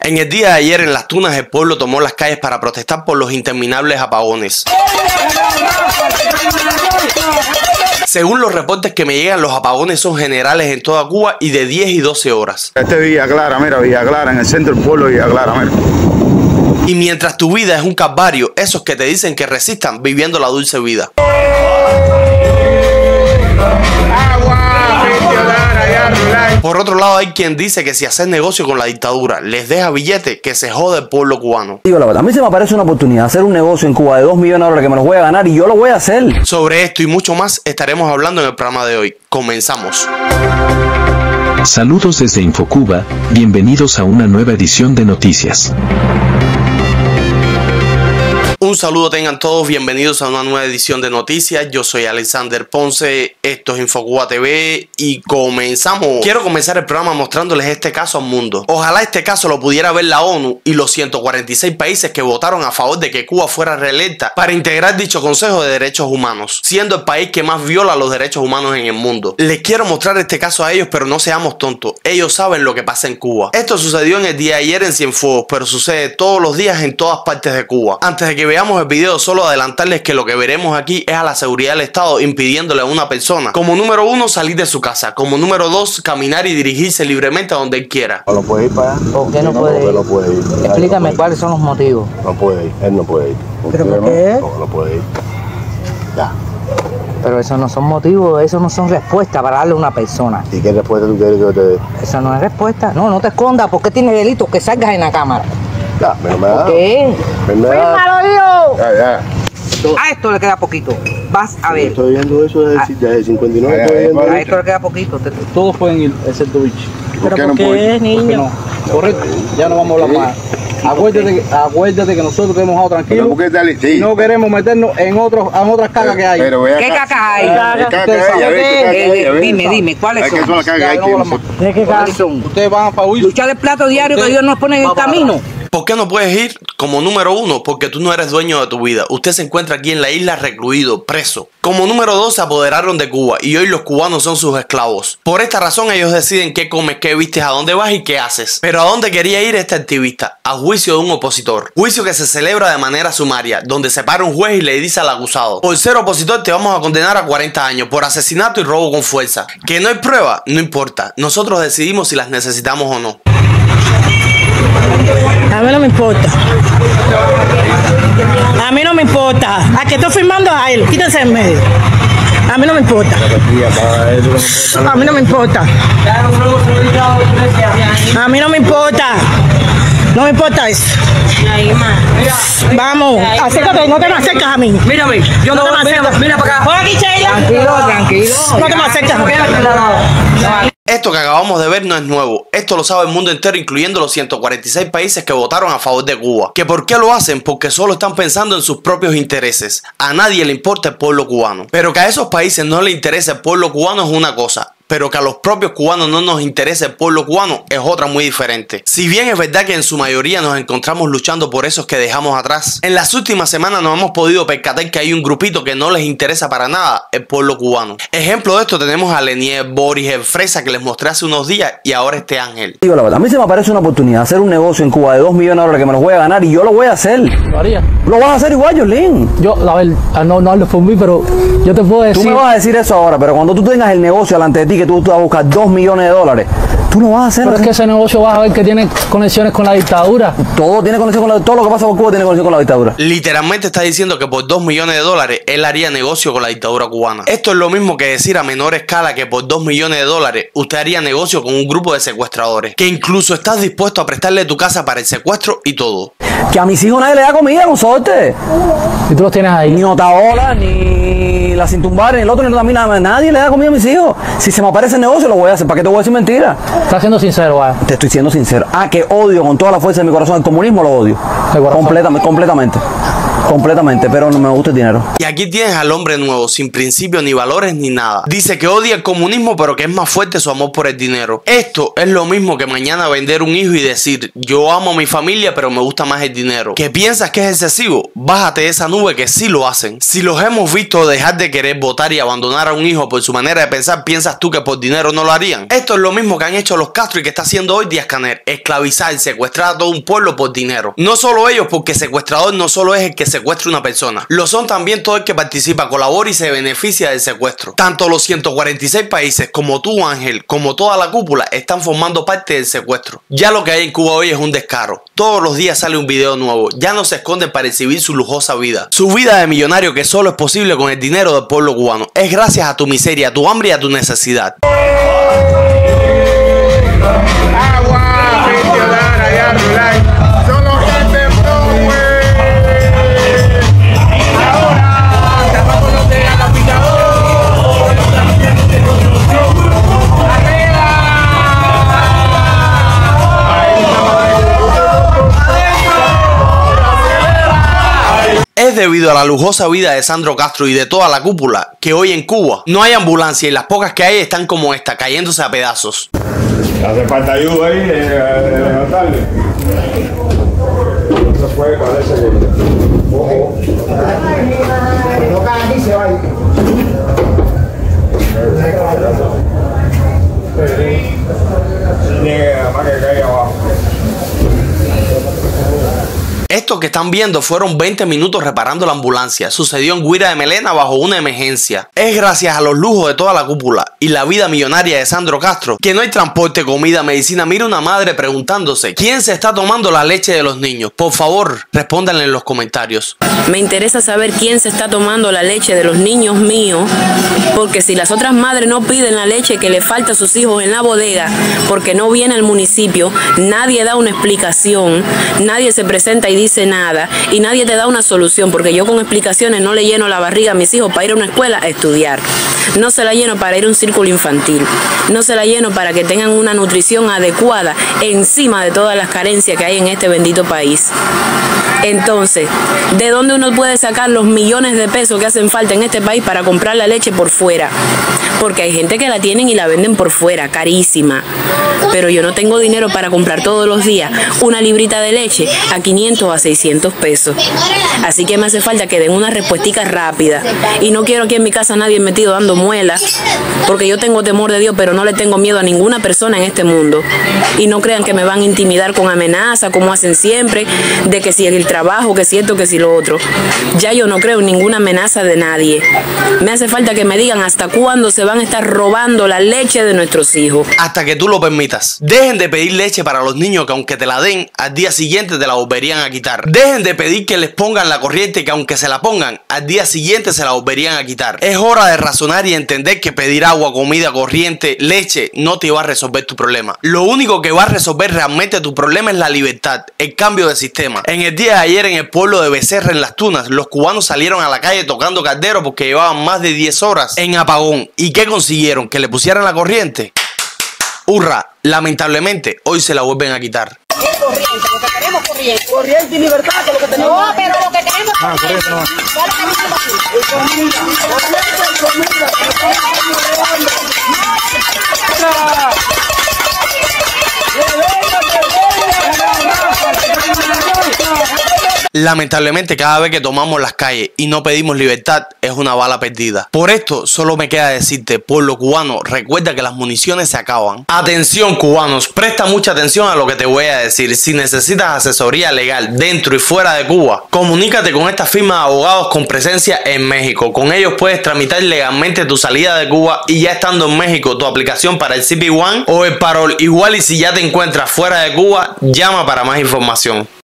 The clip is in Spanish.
En el día de ayer en Las Tunas el pueblo tomó las calles para protestar por los interminables apagones. Según los reportes que me llegan, los apagones son generales en toda Cuba y de 10 y 12 horas. Este Villa Clara, mira, Villa Clara, en el centro del pueblo de Villa Clara, mira. Y mientras tu vida es un calvario, esos que te dicen que resistan viviendo la dulce vida. Por otro lado, hay quien dice que si haces negocio con la dictadura les deja billete, que se jode el pueblo cubano. Digo la verdad, a mí se me parece una oportunidad hacer un negocio en Cuba de 2 millones de dólares que me los voy a ganar y yo lo voy a hacer. Sobre esto y mucho más estaremos hablando en el programa de hoy. Comenzamos. Saludos desde Infocuba, bienvenidos a una nueva edición de noticias. Un saludo tengan todos, bienvenidos a una nueva edición de noticias. Yo soy Alexander Ponce, esto es Infocuba TV y comenzamos. Quiero comenzar el programa mostrándoles este caso al mundo. Ojalá este caso lo pudiera ver la ONU y los 146 países que votaron a favor de que Cuba fuera reelecta para integrar dicho Consejo de Derechos Humanos, siendo el país que más viola los derechos humanos en el mundo. Les quiero mostrar este caso a ellos, pero no seamos tontos. Ellos saben lo que pasa en Cuba. Esto sucedió en el día de ayer en Cienfuegos, pero sucede todos los días en todas partes de Cuba. Antes de que veamos el video, solo adelantarles que lo que veremos aquí es a la seguridad del Estado impidiéndole a una persona, como número 1, salir de su casa, como número 2, caminar y dirigirse libremente a donde él quiera. ¿No puede ir para allá? ¿Por qué no puede ir? No puede ir. Explícame cuáles son los motivos. No puede ir, él no puede ir. ¿Pero por qué? No puede ir. Ya. Pero esos no son motivos, esos no son respuestas para darle a una persona. ¿Y qué respuesta tú quieres que yo te dé? Eso no es respuesta. No, no te escondas. ¿Por qué tienes delito? Que salgas en la cámara. Ya, pero me da. ¿Por qué? ¡Fírmalo, Dios! Ya. A esto le queda poquito. Vas a ver. Estoy viendo eso desde 59. Estoy viendo A esto le queda poquito. Todos pueden ir, excepto Vichy. ¿Pero por qué, niño? No. Correcto, ya no vamos a hablar más. Acuérdate que nosotros te hemos dejado tranquilos. Sí. No queremos meternos en otras cagas que hay. ¿Qué caca hay? Dime, ¿cuáles son? ¿Qué son las cagas que hay? ¿De qué caca son? Ustedes van a huir. Luchar el plato diario que Dios nos pone en el camino. ¿Por qué no puedes ir? Como número 1, porque tú no eres dueño de tu vida. Usted se encuentra aquí en la isla recluido, preso. Como número 2, se apoderaron de Cuba y hoy los cubanos son sus esclavos. Por esta razón ellos deciden qué comes, qué vistes, a dónde vas y qué haces. Pero ¿a dónde quería ir este activista? A juicio de un opositor. Juicio que se celebra de manera sumaria, donde se para un juez y le dice al acusado: por ser opositor te vamos a condenar a 40 años por asesinato y robo con fuerza. Que no hay prueba, no importa. Nosotros decidimos si las necesitamos o no. A mí no me importa. A mí no me importa. A que estoy firmando a él. Quítense en medio. A mí no me importa. A mí no me importa. A mí no me importa. No me importa eso. Vamos, acércate, no te me acercas a mí. Mírame, yo no te me acerco. Mira para acá. Por aquí, Sheila. Tranquilo. No te me acercas a mí. Esto que acabamos de ver no es nuevo, esto lo sabe el mundo entero, incluyendo los 146 países que votaron a favor de Cuba. ¿Que por qué lo hacen? Porque solo están pensando en sus propios intereses. A nadie le importa el pueblo cubano. Pero que a esos países no les interesa el pueblo cubano es una cosa, pero que a los propios cubanos no nos interesa el pueblo cubano es otra muy diferente. Si bien es verdad que en su mayoría nos encontramos luchando por esos que dejamos atrás, en las últimas semanas nos hemos podido percatar que hay un grupito que no les interesa para nada el pueblo cubano. Ejemplo de esto tenemos a Lenier, Boris, el Fresa que les mostré hace unos días y ahora este Ángel. Digo la verdad, a mí se me parece una oportunidad hacer un negocio en Cuba de 2 millones de dólares que me los voy a ganar y yo lo voy a hacer. Lo haría. Lo vas a hacer igual, Yolín. Yo, a ver, no hablo por mí, pero yo te puedo decir. Tú me vas a decir eso ahora, pero cuando tú tengas el negocio delante de ti que tú vas a buscar 2 millones de dólares, tú no vas a hacer. Pero es que ese negocio vas a ver que tiene conexiones con la dictadura. Todo tiene conexión con todo lo que pasa por Cuba tiene conexión con la dictadura. Literalmente está diciendo que por 2 millones de dólares él haría negocio con la dictadura cubana. Esto es lo mismo que decir a menor escala que por 2 millones de dólares usted haría negocio con un grupo de secuestradores, que incluso estás dispuesto a prestarle tu casa para el secuestro y todo. Que a mis hijos nadie le da comida, consorte. Y tú los tienes ahí. Ni Otaola, ni la Cintumbar, ni el otro, ni nadie le da comida a mis hijos. Si se me aparece el negocio, lo voy a hacer. ¿Para qué te voy a decir mentira? Estás siendo sincero, ¿vale? Te estoy siendo sincero. Que odio con toda la fuerza de mi corazón el comunismo, lo odio. Completamente. completamente, pero no me gusta el dinero. Y aquí tienes al hombre nuevo, sin principios ni valores ni nada. Dice que odia el comunismo, pero que es más fuerte su amor por el dinero. Esto es lo mismo que mañana vender un hijo y decir, yo amo a mi familia, pero me gusta más el dinero. ¿Que piensas que es excesivo? Bájate de esa nube, que sí lo hacen. Si los hemos visto dejar de querer votar y abandonar a un hijo por su manera de pensar, ¿piensas tú que por dinero no lo harían? Esto es lo mismo que han hecho los Castro y que está haciendo hoy Díaz-Canel: esclavizar y secuestrar a todo un pueblo por dinero. No solo ellos, porque secuestrador no solo es el que secuestra una persona, lo son también todo el que participa, colabora y se beneficia del secuestro. Tanto los 146 países como tú, Ángel, como toda la cúpula están formando parte del secuestro. Ya lo que hay en Cuba hoy es un descaro. Todos los días sale un video nuevo. Ya no se esconden para exhibir su lujosa vida. Su vida de millonario, que solo es posible con el dinero del pueblo cubano. Es gracias a tu miseria, a tu hambre y a tu necesidad. Es debido a la lujosa vida de Sandro Castro y de toda la cúpula que hoy en Cuba no hay ambulancia y las pocas que hay están como esta, cayéndose a pedazos. Hace falta ayuda ahí de levantarle. No se puede, parece que... Ojo. Más que caiga abajo. Estos que están viendo fueron 20 minutos reparando la ambulancia. Sucedió en Guira de Melena bajo una emergencia. Es gracias a los lujos de toda la cúpula y la vida millonaria de Sandro Castro que no hay transporte, comida, medicina. Mira una madre preguntándose ¿quién se está tomando la leche de los niños? Por favor, respóndanle en los comentarios. Me interesa saber quién se está tomando la leche de los niños míos, porque si las otras madres no piden la leche que le falta a sus hijos en la bodega porque no viene al municipio, nadie da una explicación, nadie se presenta y dice nada y nadie te da una solución, porque yo con explicaciones no le lleno la barriga a mis hijos para ir a una escuela a estudiar, no se la lleno para ir a un círculo infantil, no se la lleno para que tengan una nutrición adecuada encima de todas las carencias que hay en este bendito país. Entonces, ¿de dónde uno puede sacar los millones de pesos que hacen falta en este país para comprar la leche por fuera? Porque hay gente que la tienen y la venden por fuera, carísima. Pero yo no tengo dinero para comprar todos los días una librita de leche a 500 o a 600 pesos. Así que me hace falta que den una respuestica rápida. Y no quiero aquí en mi casa nadie metido dando muelas, porque yo tengo temor de Dios, pero no le tengo miedo a ninguna persona en este mundo. Y no crean que me van a intimidar con amenazas, como hacen siempre, de que si el trabajo, que si esto, que si lo otro. Ya yo no creo en ninguna amenaza de nadie. Me hace falta que me digan hasta cuándo se van a estar robando la leche de nuestros hijos. Hasta que tú lo permitas. Dejen de pedir leche para los niños que aunque te la den, al día siguiente te la volverían a quitar. Dejen de pedir que les pongan la corriente que aunque se la pongan, al día siguiente se la volverían a quitar. Es hora de razonar y entender que pedir agua, comida, corriente, leche no te va a resolver tu problema. Lo único que va a resolver realmente tu problema es la libertad, el cambio de sistema. En el día de ayer en el pueblo de Becerra, en Las Tunas, los cubanos salieron a la calle tocando caldero porque llevaban más de 10 horas en apagón. ¿Y qué consiguieron? ¿Que le pusieran la corriente? ¡Hurra! Lamentablemente, hoy se la vuelven a quitar. Es corriente, lo que queremos es corriente. Corriente y libertad, que lo que tenemos. No, pero lo que queremos es corriente. No. Lamentablemente, cada vez que tomamos las calles y no pedimos libertad, es una bala perdida. Por esto, solo me queda decirte, pueblo cubano, recuerda que las municiones se acaban. Atención, cubanos, presta mucha atención a lo que te voy a decir. Si necesitas asesoría legal dentro y fuera de Cuba, comunícate con esta firma de abogados con presencia en México. Con ellos puedes tramitar legalmente tu salida de Cuba y ya estando en México, tu aplicación para el CP1 o el parol. Igual y si ya te encuentras fuera de Cuba, llama para más información.